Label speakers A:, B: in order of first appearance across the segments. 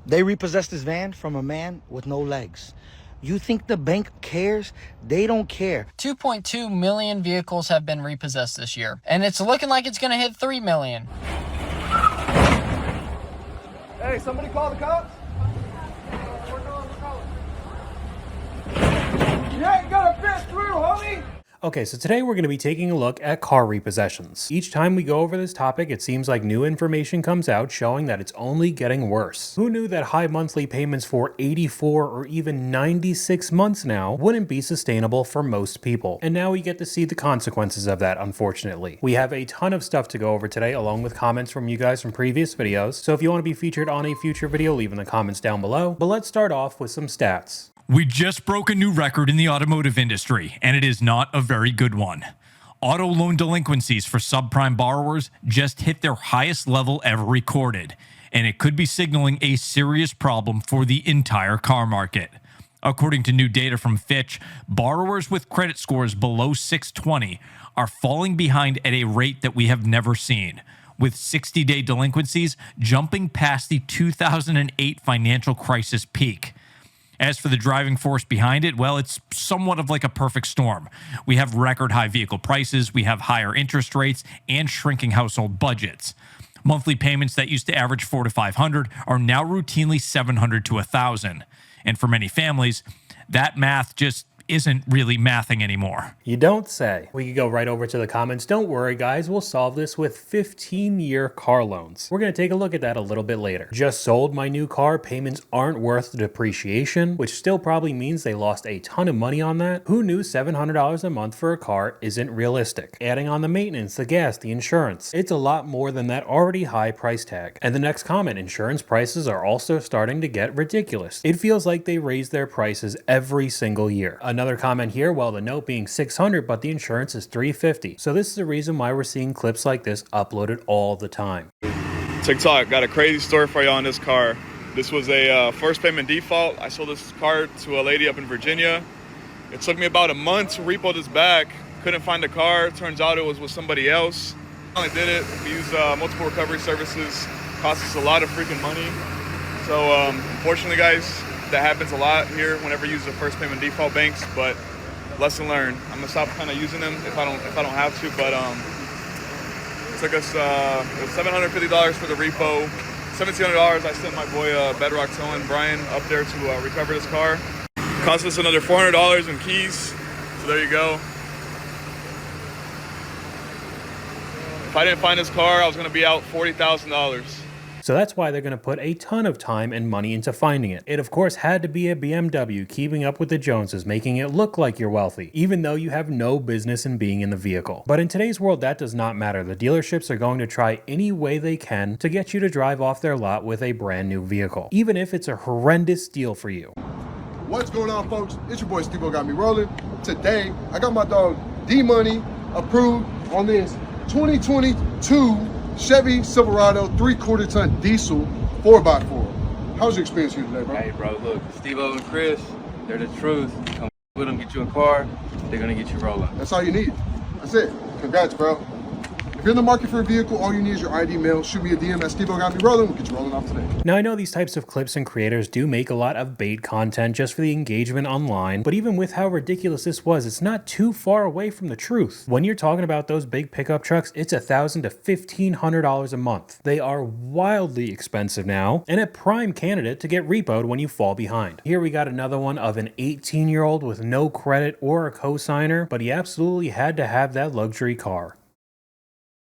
A: They repossessed this van from a man with no legs. You think the bank cares? They don't care.
B: 2.2 million vehicles have been repossessed this year, and it's looking like it's gonna hit 3 million.
C: Hey, somebody call the cops? You ain't gonna fit through, homie!
D: Okay, so today we're going to be taking a look at car repossessions. Each time we go over this topic, it seems like new information comes out showing that it's only getting worse. Who knew that high monthly payments for 84 or even 96 months now wouldn't be sustainable for most people? And now we get to see the consequences of that, unfortunately. We have a ton of stuff to go over today, along with comments from you guys from previous videos. So if you want to be featured on a future video, leave in the comments down below. But let's start off with some stats.
E: We just broke a new record in the automotive industry, and it is not a very good one. Auto loan delinquencies for subprime borrowers just hit their highest level ever recorded, and it could be signaling a serious problem for the entire car market. According to new data from Fitch, borrowers with credit scores below 620 are falling behind at a rate that we have never seen, with 60-day delinquencies jumping past the 2008 financial crisis peak. As for the driving force behind it, well, it's somewhat of like a perfect storm. We have record high vehicle prices, we have higher interest rates, and shrinking household budgets. Monthly payments that used to average $400 to $500 are now routinely $700 to $1,000. And for many families, that math just isn't really mathing anymore.
D: You don't say. We could go right over to the comments. Don't worry, guys. We'll solve this with 15-year car loans. We're going to take a look at that a little bit later. Just sold my new car. Payments aren't worth the depreciation, which still probably means they lost a ton of money on that. Who knew $700 a month for a car isn't realistic? Adding on the maintenance, the gas, the insurance. It's a lot more than that already high price tag. And the next comment, insurance prices are also starting to get ridiculous. It feels like they raise their prices every single year. Another comment here, well, the note being $600, but the insurance is $350. So this is the reason why we're seeing clips like this uploaded all the time.
F: TikTok, got a crazy story for you on this car. This was a first payment default. I sold this car to a lady up in Virginia. It took me about a month to repo this back. Couldn't find the car. Turns out it was with somebody else. I did it. We used multiple recovery services. Cost us a lot of freaking money. So unfortunately, guys, that happens a lot here whenever you use the first payment default banks, but lesson learned. I'm gonna stop kind of using them if I don't have to, but it took us it was $750 for the repo, $1,700 I sent my boy Bedrock Towing Brian up there to recover this car. Cost us another $400 in keys, so there you go. If I didn't find this car, I was gonna be out $40,000.
D: So that's why they're going to put a ton of time and money into finding it. It of course had to be a BMW, keeping up with the Joneses, making it look like you're wealthy, even though you have no business in being in the vehicle. But in today's world, that does not matter. The dealerships are going to try any way they can to get you to drive off their lot with a brand new vehicle, even if it's a horrendous deal for you.
G: What's going on, folks? It's your boy Steve-O Got Me Rolling. Today, I got my dog D-Money approved on this 2022 Chevy Silverado 3/4 ton diesel 4x4. How's your experience here today, bro?
H: Hey, bro, look, Steve-O and Chris, they're the truth. Come with them, get you a car, they're gonna get you rolling.
G: That's all you need. That's it. Congrats, bro. If you're in the market for a vehicle, all you need is your ID mail. Shoot me a DM at Steve-O Got Me Rolling. We'll get you rolling off today.
D: Now, I know these types of clips and creators do make a lot of bait content just for the engagement online, but even with how ridiculous this was, it's not too far away from the truth. When you're talking about those big pickup trucks, it's $1,000 to $1,500 a month. They are wildly expensive now, and a prime candidate to get repoed when you fall behind. Here we got another one of an 18-year-old with no credit or a cosigner, but he absolutely had to have that luxury car.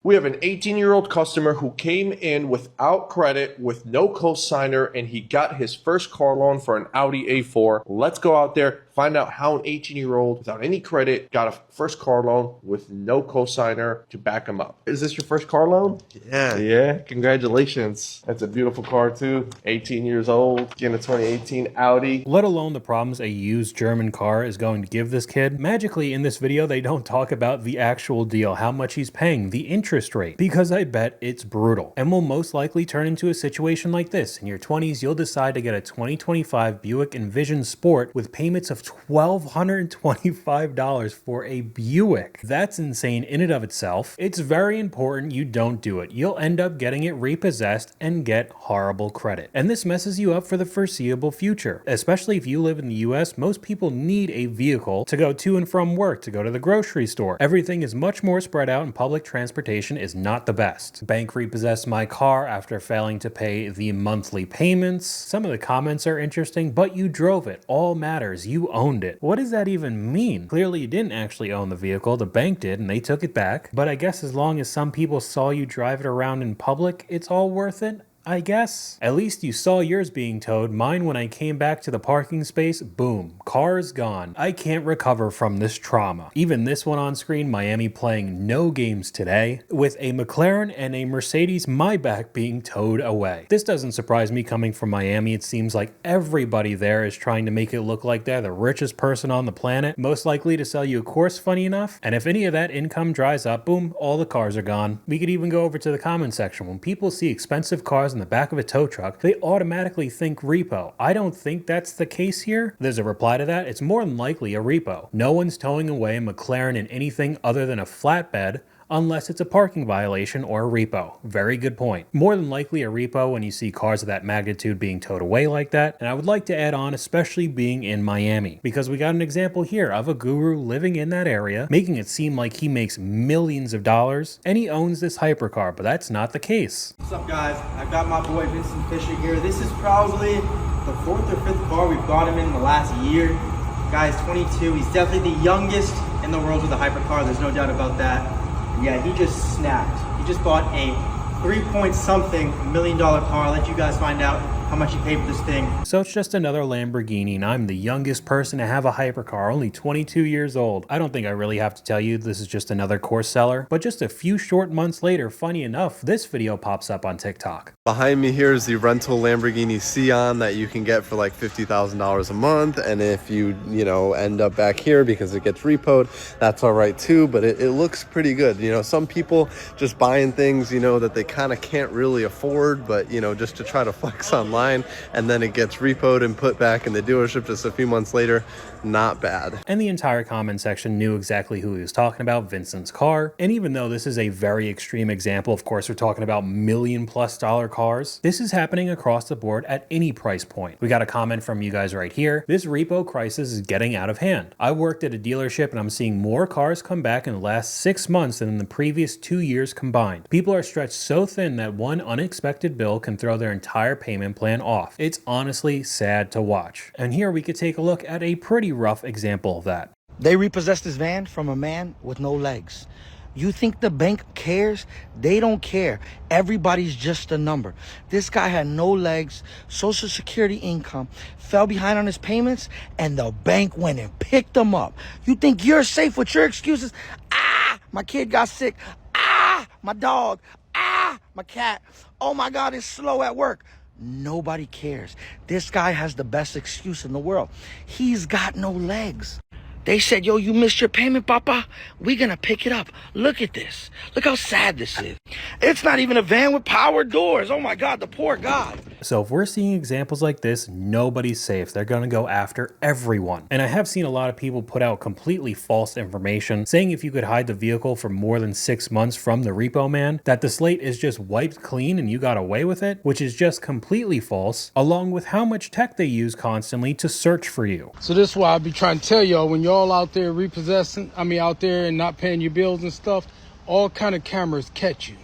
I: We have an 18-year-old customer who came in without credit, with no cosigner, and he got his first car loan for an Audi A4. Let's go out there, find out how an 18-year-old without any credit got a first car loan with no cosigner to back him up. Is this your first car loan? Yeah, congratulations. That's a beautiful car too. 18 years old, getting a 2018 Audi.
D: Let alone the problems a used German car is going to give this kid. Magically, in this video, they don't talk about the actual deal, how much he's paying, the interest interest rate, because I bet it's brutal and will most likely turn into a situation like this. In your 20s, you'll decide to get a 2025 Buick Envision Sport with payments of $1,225 for a Buick. That's insane in and of itself. It's very important you don't do it. You'll end up getting it repossessed and get horrible credit. And this messes you up for the foreseeable future. Especially if you live in the US, most people need a vehicle to go to and from work, to go to the grocery store. Everything is much more spread out and public transportation is not the best. Bank repossessed my car after failing to pay the monthly payments. Some of the comments are interesting, but you drove it. All matters. You owned it. What does that even mean? Clearly you didn't actually own the vehicle. The bank did and they took it back. But I guess as long as some people saw you drive it around in public, it's all worth it, I guess. At least you saw yours being towed. Mine, when I came back to the parking space, boom, car's gone. I can't recover from this trauma. Even this one on screen, Miami playing no games today, with a McLaren and a Mercedes Maybach being towed away. This doesn't surprise me coming from Miami. It seems like everybody there is trying to make it look like they're the richest person on the planet, most likely to sell you a course, funny enough. And if any of that income dries up, boom, all the cars are gone. We could even go over to the comment section. When people see expensive cars in the back of a tow truck, they automatically think repo. I don't think that's the case here. There's a reply to that. It's more than likely a repo. No one's towing away a McLaren in anything other than a flatbed unless it's a parking violation or a repo. Very good point. More than likely a repo when you see cars of that magnitude being towed away like that. And I would like to add on, especially being in Miami, because we got an example here of a guru living in that area, making it seem like he makes millions of dollars and he owns this hypercar, but that's not the case.
J: What's up, guys? I've got my boy Vincent Fisher here. This is probably the 4th or 5th car we've got him in the last year. Guy's 22. He's definitely the youngest in the world with a hypercar. There's no doubt about that. Yeah, he just snapped. He just bought a 3-point-something million car. I'll let you guys find out how much he paid for this thing.
D: So it's just another Lamborghini, and I'm the youngest person to have a hypercar, only 22 years old. I don't think I really have to tell you this is just another course seller, but just a few short months later, funny enough, this video pops up on TikTok.
K: Behind me here is the rental Lamborghini Sion that you can get for like $50,000 a month, and if you end up back here because it gets repoed, that's all right too, but it looks pretty good. Some people just buying things that they kind of can't really afford, but just to try to flex online, and then it gets repoed and put back in the dealership just a few months later. Not bad.
D: And the entire comment section knew exactly who he was talking about, Vincent's car. And even though this is a very extreme example, of course, we're talking about $1 million+ cars. This is happening across the board at any price point. We got a comment from you guys right here. This repo crisis is getting out of hand. I worked at a dealership and I'm seeing more cars come back in the last 6 months than in the previous 2 years combined. People are stretched so thin that one unexpected bill can throw their entire payment plan off. It's honestly sad to watch. And here we could take a look at a pretty rough example of that.
A: They repossessed this van from a man with no legs. You think the bank cares? They don't care. Everybody's just a number. This guy had no legs, Social Security income, fell behind on his payments, and the bank went and picked him up. You think you're safe with your excuses? Ah, my kid got sick. Ah, my dog. Ah, my cat. Oh my God, it's slow at work. Nobody cares. This guy has the best excuse in the world. He's got no legs. They said, yo, you missed your payment, Papa. We're going to pick it up. Look at this. Look how sad this is. It's not even a van with power doors. Oh, my God, the poor guy.
D: So if we're seeing examples like this, nobody's safe. They're going to go after everyone. And I have seen a lot of people put out completely false information, saying if you could hide the vehicle for more than 6 months from the Repo Man, that the slate is just wiped clean and you got away with it, which is just completely false, along with how much tech they use constantly to search for you.
L: So this is why I be trying to tell y'all, when y'all out there repossessing, out there and not paying your bills and stuff, all kind of cameras catch you,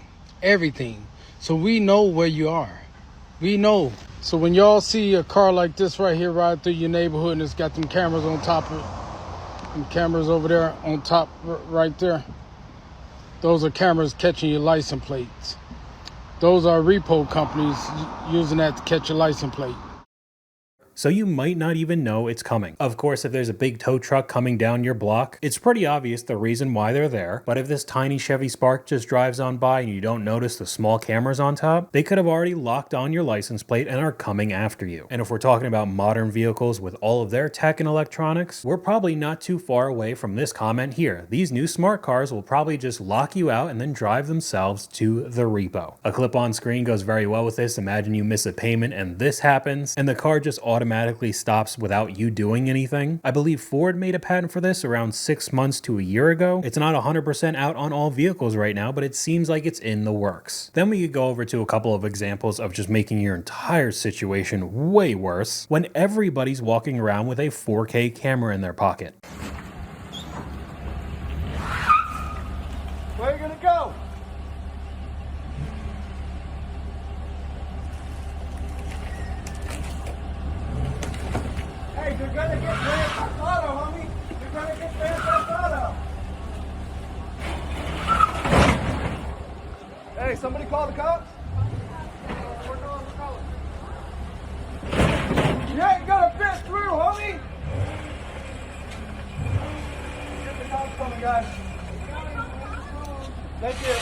L: everything. So we know where you are. We know. So when y'all see a car like this right here ride through your neighborhood and it's got them cameras on top of it, and cameras over there on top right there, those are cameras catching your license plates. Those are repo companies using that to catch your license plate.
D: so you might not even know it's coming. Of course, if there's a big tow truck coming down your block, it's pretty obvious the reason why they're there, but if this tiny Chevy Spark just drives on by and you don't notice the small cameras on top, they could have already locked on your license plate and are coming after you. And if we're talking about modern vehicles with all of their tech and electronics, we're probably not too far away from this comment here. These new smart cars will probably just lock you out and then drive themselves to the repo. A clip on screen goes very well with this. Imagine you miss a payment and this happens, and the car just automatically stops without you doing anything. I believe Ford made a patent for this around 6 months to a year ago. It's not 100% out on all vehicles right now, but it seems like it's in the works. Then we could go over to a couple of examples of just making your entire situation way worse when everybody's walking around with a 4K camera in their pocket.
C: Where are you gonna go? Hey, you're gonna get Grand Theft Auto, homie. You're gonna get Grand Theft Auto. Hey, somebody call the cops? We're calling the cops. You ain't gonna fit through, homie. Get the cops coming, guys. Thank you.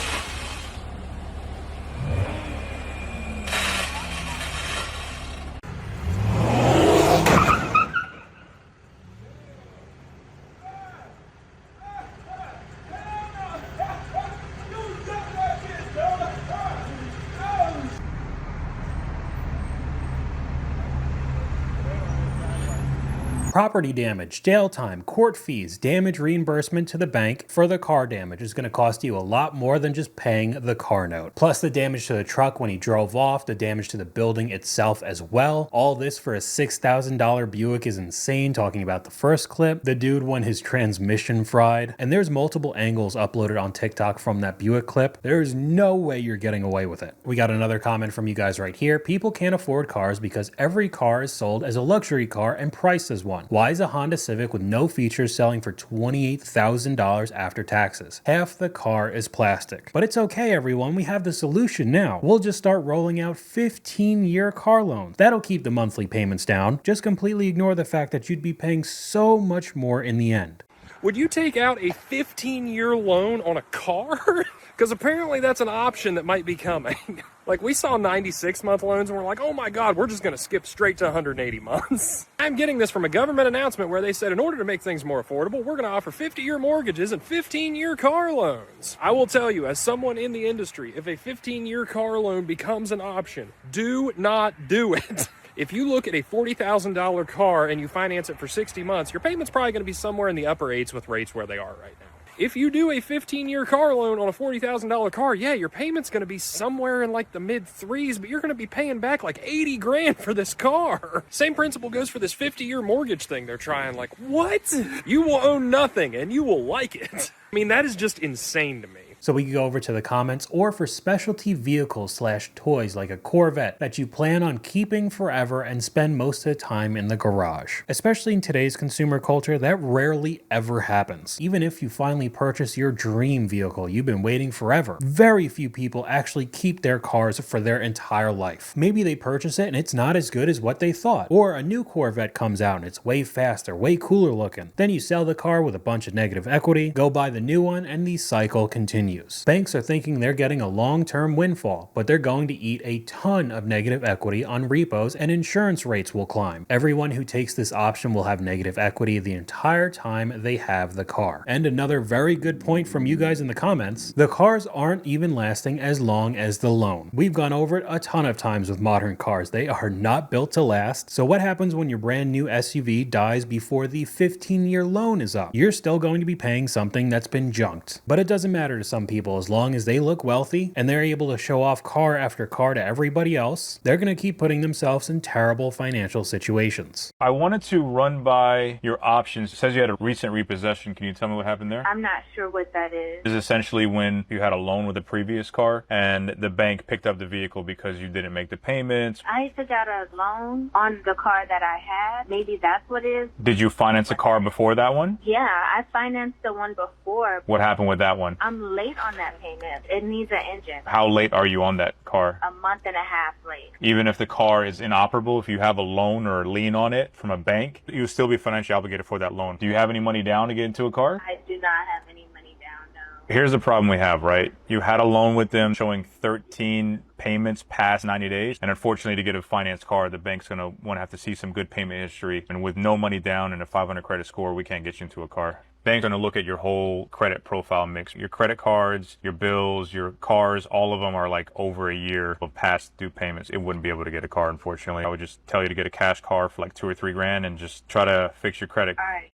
D: Property damage, jail time, court fees, damage reimbursement to the bank for the car damage is going to cost you a lot more than just paying the car note. Plus the damage to the truck when he drove off, the damage to the building itself as well. All this for a $6,000 Buick is insane. Talking about the first clip, the dude when his transmission fried, and there's multiple angles uploaded on TikTok from that Buick clip. There's no way you're getting away with it. We got another comment from you guys right here. People can't afford cars because every car is sold as a luxury car and priced as one. Why is a Honda Civic with no features selling for $28,000 after taxes? Half the car is plastic. But it's okay, everyone. We have the solution now. We'll just start rolling out 15-year car loans. That'll keep the monthly payments down. Just completely ignore the fact that you'd be paying so much more in the end.
M: Would you take out a 15-year loan on a car? Because apparently that's an option that might be coming. Like, we saw 96-month loans and we're like, oh my God, we're just going to skip straight to 180 months. I'm getting this from a government announcement where they said in order to make things more affordable, we're going to offer 50-year mortgages and 15-year car loans. I will tell you, as someone in the industry, if a 15-year car loan becomes an option, do not do it. If you look at a $40,000 car and you finance it for 60 months, your payment's probably going to be somewhere in the upper 8s with rates where they are right now. If you do a 15-year car loan on a $40,000 car, yeah, your payment's going to be somewhere in like the mid 3s, but you're going to be paying back like 80 grand for this car. Same principle goes for this 50-year mortgage thing they're trying. Like, what? You will own nothing and you will like it. I mean, that is just insane to me.
D: So we can go over to the comments, or for specialty vehicles / toys like a Corvette that you plan on keeping forever and spend most of the time in the garage. Especially in today's consumer culture, that rarely ever happens. Even if you finally purchase your dream vehicle you've been waiting forever, very few people actually keep their cars for their entire life. Maybe they purchase it and it's not as good as what they thought. Or a new Corvette comes out and it's way faster, way cooler looking. Then you sell the car with a bunch of negative equity, go buy the new one, and the cycle continues. Banks are thinking they're getting a long-term windfall, but they're going to eat a ton of negative equity on repos and insurance rates will climb. Everyone who takes this option will have negative equity the entire time they have the car. And another very good point from you guys in the comments, the cars aren't even lasting as long as the loan. We've gone over it a ton of times with modern cars. They are not built to last. So what happens when your brand new SUV dies before the 15-year loan is up? You're still going to be paying something that's been junked. But it doesn't matter to some people. As long as they look wealthy and they're able to show off car after car to everybody else, they're going to keep putting themselves in terrible financial situations.
N: I wanted to run by your options. It says you had a recent repossession. Can you tell me what happened there?
O: I'm not sure what that is.
N: This is essentially when you had a loan with a previous car and the bank picked up the vehicle because you didn't make the payments.
O: I took out a loan on the car that I had. Maybe that's what it is.
N: Did you finance a car before that one?
O: Yeah, I financed the one before.
N: What happened with that one?
O: I'm late late on that payment. It needs an engine.
N: How late are you on that car?
O: A month and a half late.
N: Even if the car is inoperable, if you have a loan or a lien on it from a bank, you will still be financially obligated for that loan. Do you have any money down to get into a car?
O: I do not have any money down, no.
N: Here's the problem we have, right? You had a loan with them showing 13 payments past 90 days. And unfortunately, to get a finance car, the bank's going to want to have to see some good payment history. And with no money down and a 500 credit score, we can't get you into a car. Bank's going to look at your whole credit profile mix. Your credit cards, your bills, your cars, all of them are like over a year of past due payments. It wouldn't be able to get a car, unfortunately. I would just tell you to get a cash car for like 2 or 3 grand and just try to fix your credit.
O: All right.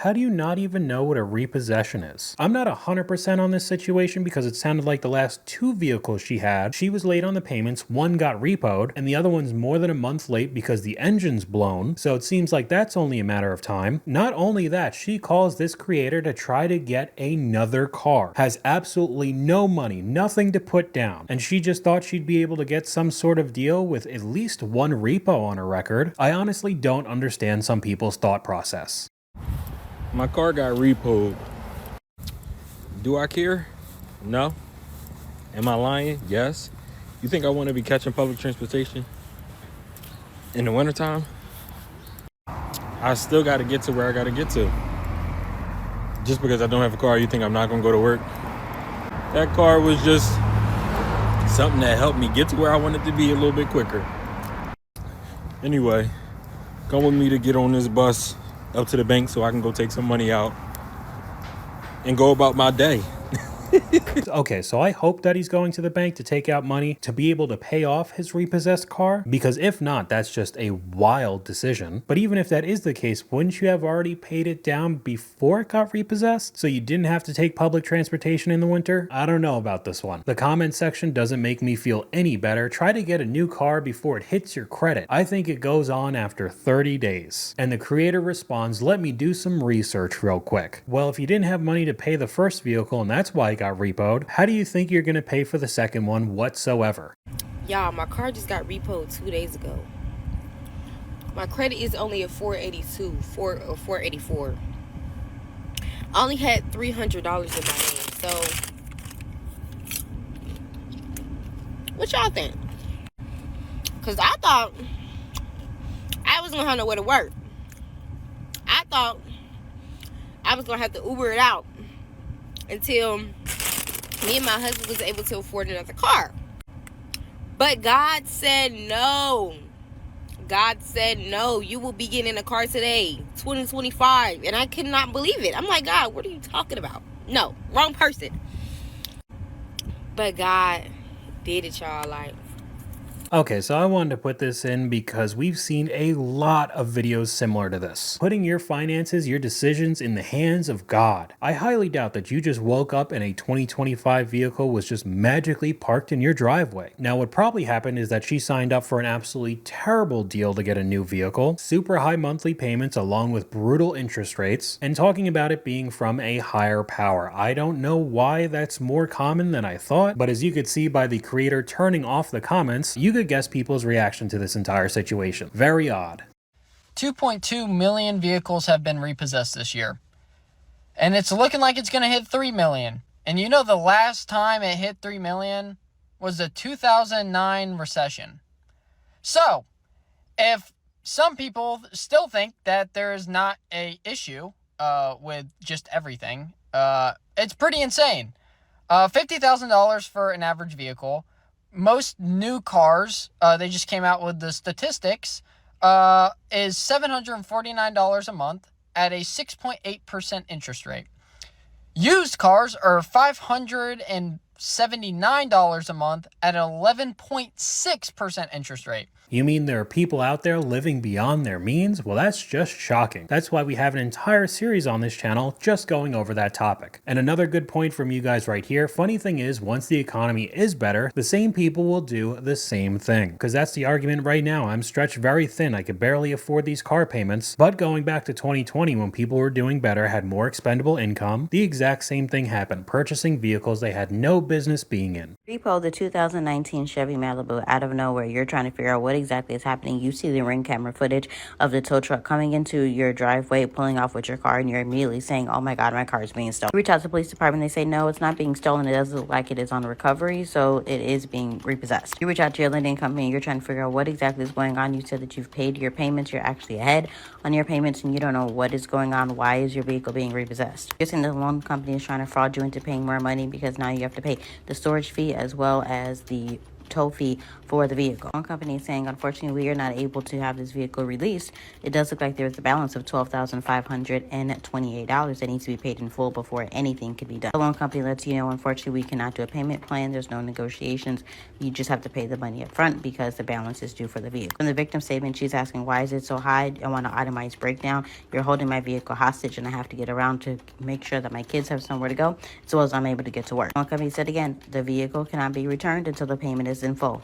D: How do you not even know what a repossession is? I'm not 100% on this situation because it sounded like the last 2 vehicles she had, she was late on the payments, one got repoed, and the other one's more than a month late because the engine's blown, so it seems like that's only a matter of time. Not only that, she calls this creator to try to get another car, has absolutely no money, nothing to put down, and she just thought she'd be able to get some sort of deal with at least one repo on her record. I honestly don't understand some people's thought process.
P: My car got repoed. Do I care? No. Am I lying? Yes. You think I want to be catching public transportation in the wintertime? I still got to get to where I got to get to. Just because I don't have a car, you think I'm not going to go to work? That car was just something that helped me get to where I wanted to be a little bit quicker. Anyway, come with me to get on this bus up to the bank so I can go take some money out and go about my day.
D: Okay, so I hope that he's going to the bank to take out money to be able to pay off his repossessed car, because if not, that's just a wild decision. But even if that is the case, wouldn't you have already paid it down before it got repossessed so you didn't have to take public transportation in the winter? I don't know about this one. The comment section doesn't make me feel any better. Try to get a new car before it hits your credit. I think it goes on after 30 days. And the creator responds, let me do some research real quick. Well, if you didn't have money to pay the first vehicle and that's why it got repoed, how do you think you're gonna pay for the second one whatsoever?
Q: Y'all, my car just got repoed 2 days ago. My credit is only a 482 or 484. I only had $300 in my name. So what y'all think? Because I thought I was gonna have nowhere to work. I thought I was gonna have to Uber it out until me and my husband was able to afford another car. But God said no. God said no. You will be getting in a car today, 2025. And I could not believe it. I'm like, God, what are you talking about? No, wrong person. But God did it, y'all. Like,
D: Okay, so I wanted to put this in because we've seen a lot of videos similar to this. Putting your finances, your decisions in the hands of God. I highly doubt that you just woke up and a 2025 vehicle was just magically parked in your driveway. Now, what probably happened is that she signed up for an absolutely terrible deal to get a new vehicle, super high monthly payments along with brutal interest rates, and talking about it being from a higher power. I don't know why that's more common than I thought, but as you could see by the creator turning off the comments, you could guess people's reaction to this entire situation. Very odd.
B: 2.2 million vehicles have been repossessed this year. And it's looking like it's going to hit 3 million. And you know the last time it hit 3 million was the 2009 recession. So, if some people still think that there is not a issue with just everything, it's pretty insane. $50,000 for an average vehicle. Most new cars, they just came out with the statistics, is $749 a month at a 6.8% interest rate. Used cars are $579 a month at an 11.6% interest rate.
D: You mean there are people out there living beyond their means? Well, that's just shocking. That's why we have an entire series on this channel just going over that topic. And another good point from you guys right here, funny thing is, once the economy is better, the same people will do the same thing. Because that's the argument right now. I'm stretched very thin. I could barely afford these car payments. But going back to 2020, when people were doing better, had more expendable income, the exact same thing happened, purchasing vehicles they had no business being in.
R: Repo the 2019 Chevy Malibu out of nowhere. You're trying to figure out what what exactly is happening, you see the ring camera footage of the tow truck coming into your driveway, pulling off with your car, and you're immediately saying, oh my God, my car is being stolen. You reach out to the police department, they say, no, it's not being stolen. It doesn't look like it is on recovery, so it is being repossessed. You reach out to your lending company, you're trying to figure out what exactly is going on. You said that you've paid your payments, you're actually ahead on your payments, and you don't know what is going on. Why is your vehicle being repossessed? You're saying the loan company is trying to fraud you into paying more money because now you have to pay the storage fee as well as the tow fee for the vehicle. One company is saying, unfortunately, we are not able to have this vehicle released. It does look like there's a balance of $12,528 that needs to be paid in full before anything could be done. The loan company lets you know, unfortunately, we cannot do a payment plan. There's no negotiations. You just have to pay the money up front because the balance is due for the vehicle. In the victim statement, she's asking, why is it so high? I want an itemized breakdown. You're holding my vehicle hostage and I have to get around to make sure that my kids have somewhere to go as well as I'm able to get to work. One company said again, the vehicle cannot be returned until the payment is in full.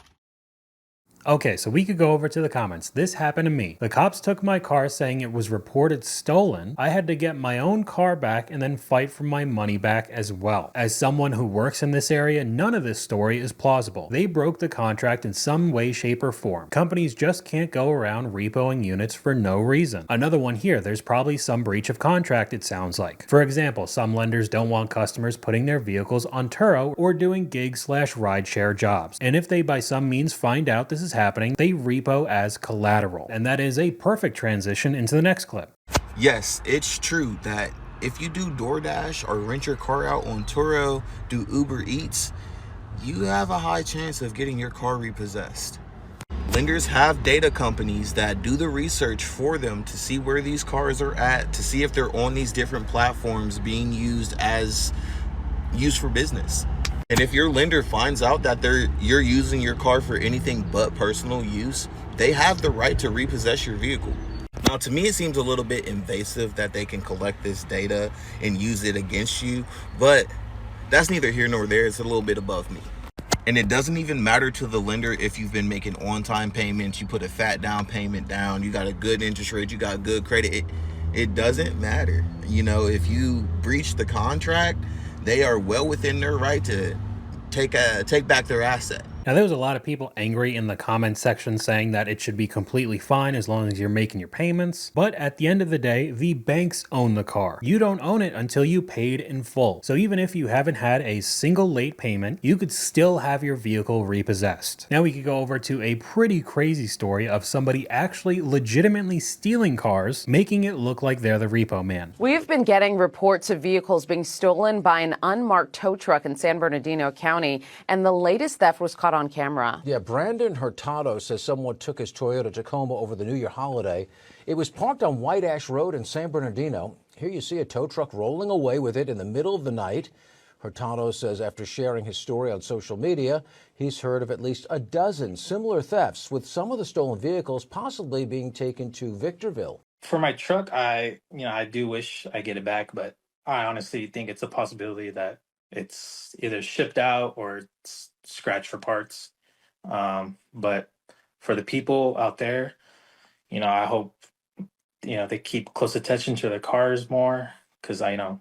D: Okay, so we could go over to the comments. This happened to me. The cops took my car saying it was reported stolen. I had to get my own car back and then fight for my money back as well. As someone who works in this area, none of this story is plausible. They broke the contract in some way, shape, or form. Companies just can't go around repoing units for no reason. Another one here, there's probably some breach of contract, it sounds like. For example, some lenders don't want customers putting their vehicles on Turo or doing gig/rideshare jobs. And if they by some means find out this is happening, they repo as collateral. And that is a perfect transition into the next clip.
S: Yes, it's true that if you do DoorDash or rent your car out on Turo, do Uber Eats, you have a high chance of getting your car repossessed. Lenders have data companies that do the research for them to see where these cars are at, to see if they're on these different platforms being used for business. And if your lender finds out that you're using your car for anything but personal use, they have the right to repossess your vehicle. Now, to me, it seems a little bit invasive that they can collect this data and use it against you, but that's neither here nor there. It's a little bit above me. And it doesn't even matter to the lender if you've been making on-time payments, you put a fat down payment down, you got a good interest rate, you got good credit. It doesn't matter. You know, if you breach the contract, they are well within their right to take back their asset.
D: Now, there was a lot of people angry in the comment section saying that it should be completely fine as long as you're making your payments. But at the end of the day, the banks own the car. You don't own it until you paid in full. So even if you haven't had a single late payment, you could still have your vehicle repossessed. Now we could go over to a pretty crazy story of somebody actually legitimately stealing cars, making it look like they're the Repo Man.
T: We've been getting reports of vehicles being stolen by an unmarked tow truck in San Bernardino County, and the latest theft was caught on camera.
U: Yeah, Brandon Hurtado says someone took his Toyota Tacoma over the New Year holiday. It was parked on White Ash Road in San Bernardino. Here you see a tow truck rolling away with it in the middle of the night. Hurtado says after sharing his story on social media, he's heard of at least a dozen similar thefts, with some of the stolen vehicles possibly being taken to Victorville.
V: For my truck, I do wish I get it back, but I honestly think it's a possibility that it's either shipped out or it's scratched for parts. But for the people out there, I hope, they keep close attention to their cars more, because I know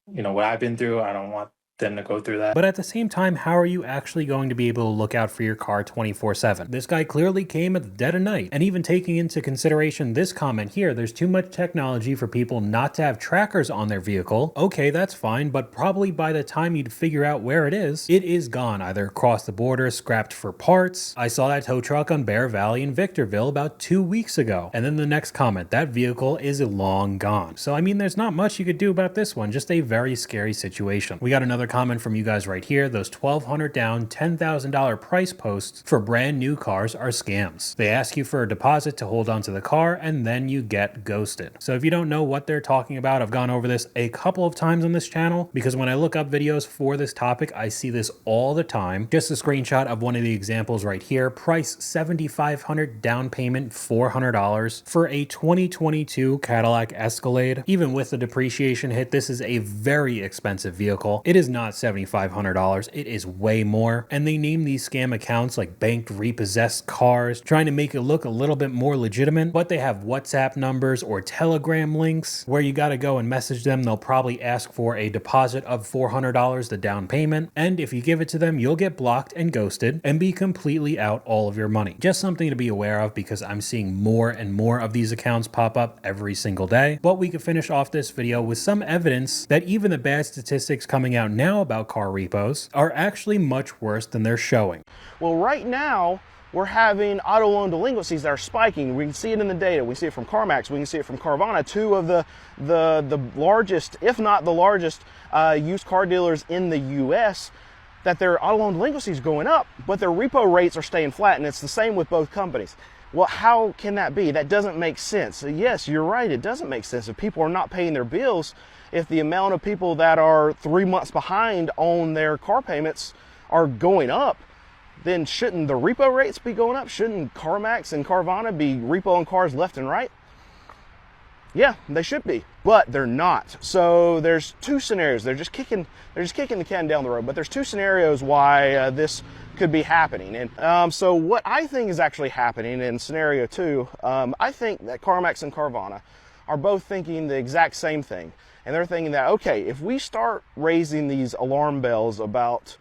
V: what I've been through. I don't want them to go through that.
D: But at the same time, how are you actually going to be able to look out for your car 24/7? This guy clearly came at the dead of night. And even taking into consideration this comment here, there's too much technology for people not to have trackers on their vehicle. Okay, that's fine, but probably by the time you'd figure out where it is gone, either across the border, scrapped for parts. I saw that tow truck on Bear Valley in Victorville about 2 weeks ago. And then the next comment, that vehicle is long gone. So I mean, there's not much you could do about this one, just a very scary situation. We got another comment from you guys right here. Those $1,200 down, $10,000 price posts for brand new cars are scams. They ask you for a deposit to hold onto the car and then you get ghosted. So if you don't know what they're talking about, I've gone over this a couple of times on this channel because when I look up videos for this topic, I see this all the time. Just a screenshot of one of the examples right here. Price $7,500, down payment $400 for a 2022 Cadillac Escalade. Even with the depreciation hit, this is a very expensive vehicle. It is not $7,500. It is way more. And they name these scam accounts like banked repossessed cars, trying to make it look a little bit more legitimate. But they have WhatsApp numbers or Telegram links where you got to go and message them. They'll probably ask for a deposit of $400, the down payment. And if you give it to them, you'll get blocked and ghosted and be completely out all of your money. Just something to be aware of, because I'm seeing more and more of these accounts pop up every single day. But we could finish off this video with some evidence that even the bad statistics coming out now about car repos are actually much worse than they're showing.
E: Well, right now, we're having auto loan delinquencies that are spiking. We can see it in the data. We see it from CarMax. We can see it from Carvana, two of the largest, if not the largest, used car dealers in the U.S., that their auto loan delinquencies going up, but their repo rates are staying flat, and it's the same with both companies. Well, how can that be? That doesn't make sense. Yes, you're right, it doesn't make sense. If people are not paying their bills, if the amount of people that are 3 months behind on their car payments are going up, then shouldn't the repo rates be going up? Shouldn't CarMax and Carvana be repoing cars left and right? Yeah, they should be, but they're not. So there's two scenarios. They're just kicking the can down the road. But there's two scenarios why this could be happening. And so what I think is actually happening in scenario two, I think that CarMax and Carvana are both thinking the exact same thing, and they're thinking that, okay, if we start raising these alarm bells about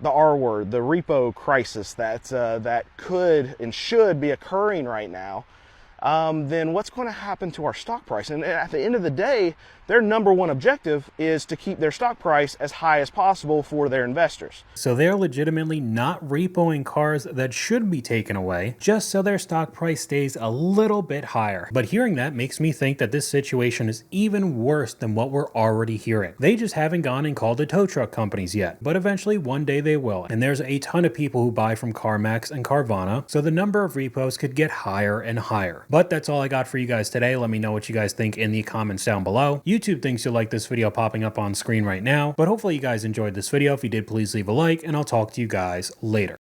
E: the R word, the repo crisis that could and should be occurring right now, then what's going to happen to our stock price? And at the end of the day, their number one objective is to keep their stock price as high as possible for their investors.
D: So they're legitimately not repoing cars that should be taken away just so their stock price stays a little bit higher. But hearing that makes me think that this situation is even worse than what we're already hearing. They just haven't gone and called the tow truck companies yet, but eventually one day they will. And there's a ton of people who buy from CarMax and Carvana, so the number of repos could get higher and higher. But that's all I got for you guys today. Let me know what you guys think in the comments down below. YouTube thinks you'll like this video popping up on screen right now, but hopefully you guys enjoyed this video. If you did, please leave a like, and I'll talk to you guys later.